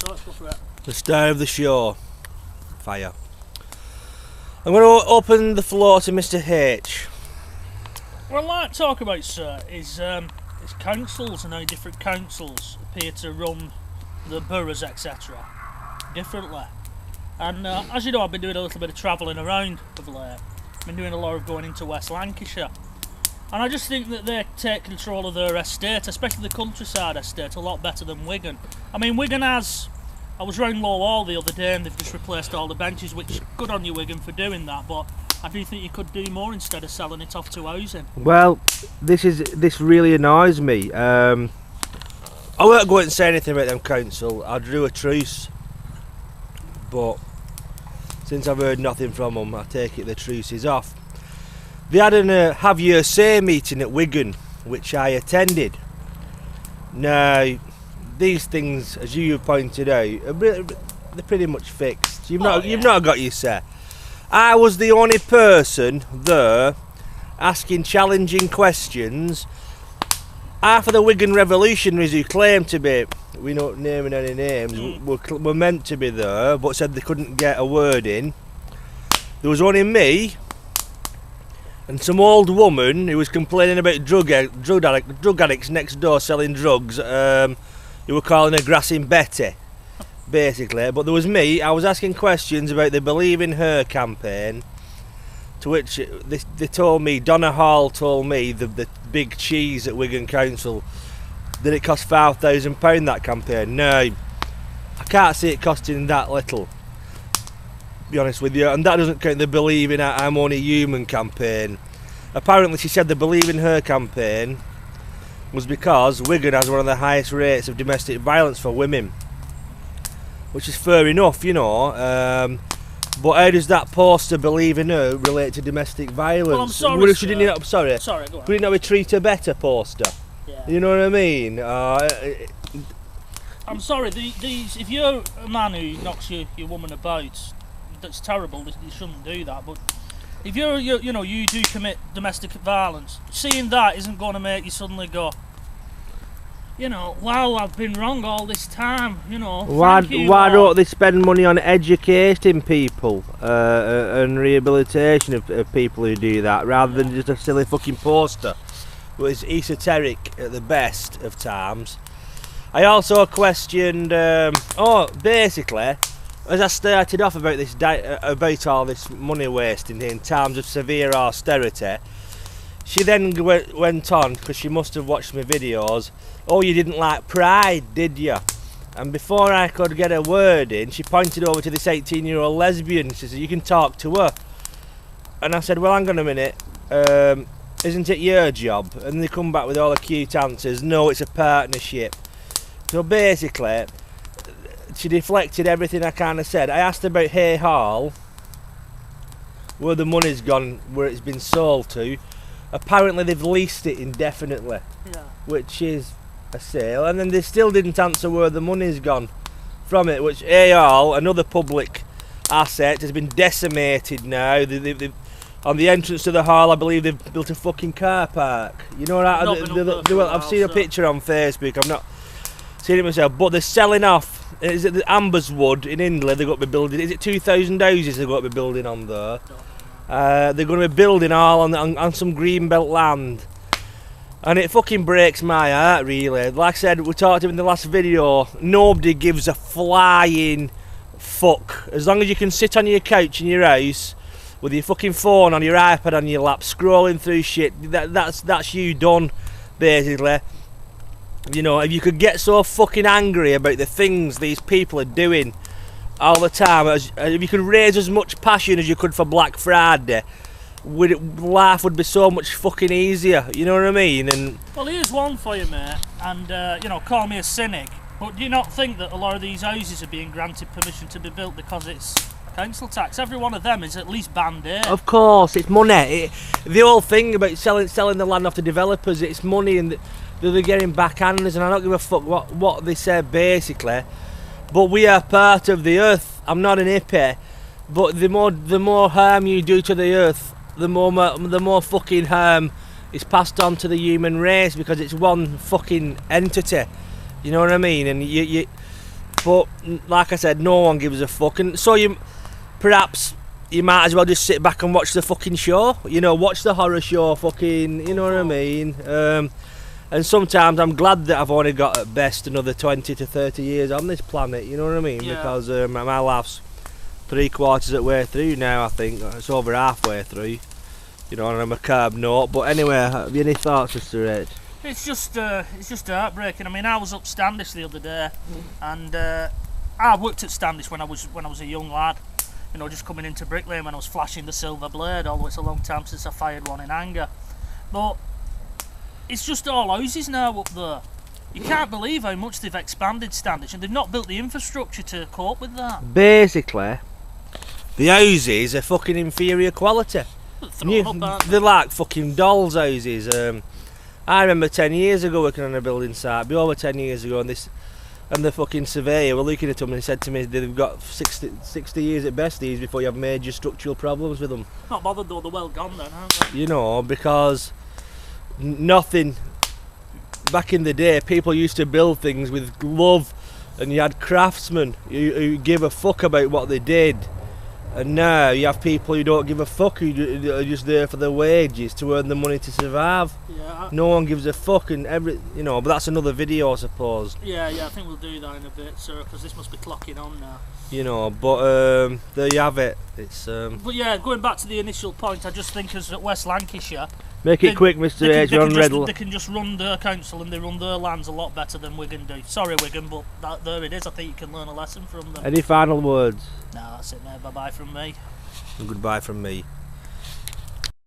so let's go for it. The star of the show. Fire. I'm going to open the floor to Mr. H. What I'd like to talk about, sir, is councils and how different councils appear to run the boroughs, etc. differently. And as you know, I've been doing a little bit of travelling around of late. I've been doing a lot of going into West Lancashire. And I just think that they take control of their estate, especially the countryside estate, a lot better than Wigan. I mean, Wigan has... I was round Low Hall the other day and they've just replaced all the benches, which good on you, Wigan, for doing that, but I do think you could do more instead of selling it off to housing. Well, this really annoys me. I won't go out and say anything about them council. I drew a truce, but since I've heard nothing from them, I take it the truce is off. They had a Have Your Say meeting at Wigan, which I attended. Now, these things, as you pointed out, they're pretty much fixed. You've not got your say. I was the only person there asking challenging questions. Half of the Wigan revolutionaries who claimed to be, we're not naming any names, were meant to be there, but said they couldn't get a word in. There was only me and some old woman who was complaining about drug addicts next door selling drugs. Who were calling her Grassing Betty, basically. But there was me. I was asking questions about the Believe in Her campaign, to which they told me, Donna Hall told me, the big cheese at Wigan Council, that it cost £5,000 that campaign. No, I can't see it costing that little, to be honest with you. And that doesn't count the Believe in I'm Only Human campaign. Apparently she said the Believe in Her campaign was because Wigan has one of the highest rates of domestic violence for women, which is fair enough, you know. But how does that poster Believe in Her relate to domestic violence? Well, I'm sorry, Would Sorry, go on. it not be Treat Her Better poster? Yeah. You know what I mean? I'm sorry, these. If you're a man who knocks your woman about, that's terrible. You shouldn't do that. But if you do commit domestic violence, seeing that isn't going to make you suddenly go, wow, I've been wrong all this time. Why don't they spend money on educating people and rehabilitation of people who do that, rather than just a silly fucking poster, which is esoteric at the best of times. I also questioned, basically, as I started off about this about all this money wasting in times of severe austerity, she then went on, because she must have watched my videos, oh, you didn't like Pride, did you? And before I could get a word in, she pointed over to this 18-year-old lesbian. She said, you can talk to her. And I said, well, hang on a minute, isn't it your job? And they come back with all the cute answers, no, it's a partnership. So basically, she deflected everything I kind of said. I asked about Hay Hall, where the money's gone, where it's been sold to. Apparently they've leased it indefinitely, which is a sale. And then they still didn't answer where the money's gone from it, which Hay Hall, another public asset, has been decimated now. On the entrance to the hall, I believe they've built a fucking car park. You know what? I've seen a picture on Facebook. I've not seen it myself, but they're selling off. Is it the Amberswood in Hindley? They've got to be building. Is it 2,000 houses they've got to be building on there? They're going to be building all on some greenbelt land, and it fucking breaks my heart, really. Like I said, we talked about in the last video, nobody gives a flying fuck. As long as you can sit on your couch in your house with your fucking phone on your iPad on your lap, scrolling through shit, that's you done, basically. If you could get so fucking angry about the things these people are doing all the time, if you could raise as much passion as you could for Black Friday, life would be so much fucking easier, you know what I mean? And well, here's one for you, mate, and call me a cynic, but do you not think that a lot of these houses are being granted permission to be built because it's council tax? Every one of them is at least band aid. Of course, it's money. The whole thing about selling the land off to developers, it's money, and they're getting backhanders, and I don't give a fuck what they say, basically. But we are part of the earth. I'm not an hippie, but the more harm you do to the earth, the more fucking harm is passed on to the human race, because it's one fucking entity. You know what I mean? And But like I said, no one gives a fuck, and so perhaps you might as well just sit back and watch the fucking show. You know, watch the horror show, fucking. You know what I mean? And sometimes I'm glad that I've only got at best another 20 to 30 years on this planet. You know what I mean? Yeah. Because my life's 3/4 of the way through now. I think it's over halfway through. You know, on a macabre note. But anyway, have you any thoughts, Mr. Rich? It's just heartbreaking. I mean, I was up Standish the other day, and I worked at Standish when I was a young lad. You know, just coming into Brick Lane when I was flashing the silver blade. Although it's a long time since I fired one in anger, but it's just all houses now up there. You can't believe how much they've expanded Standish, and they've not built the infrastructure to cope with that. Basically, the houses are fucking inferior quality. They're like fucking dolls' houses. I remember 10 years ago working on a building site, it'd be over 10 years ago, and the fucking surveyor were looking at them and he said to me they've got 60 years at best these before you have major structural problems with them. Not bothered though, they're well gone then, aren't they? You know, because nothing. Back in the day, people used to build things with love, and you had craftsmen who give a fuck about what they did. And now you have people who don't give a fuck, who are just there for their wages to earn the money to survive. Yeah. No one gives a fuck, and you know. But that's another video, I suppose. Yeah, I think we'll do that in a bit, sir, because this must be clocking on now. You know, but there you have it. It's. But yeah, going back to the initial point, I just think as at West Lancashire. Make it quick, Mr. H. We're on Red. They can just run their council and they run their lands a lot better than Wigan do. Sorry, Wigan, but there it is. I think you can learn a lesson from them. Any final words? No, that's it now. Bye bye from me. And goodbye from me.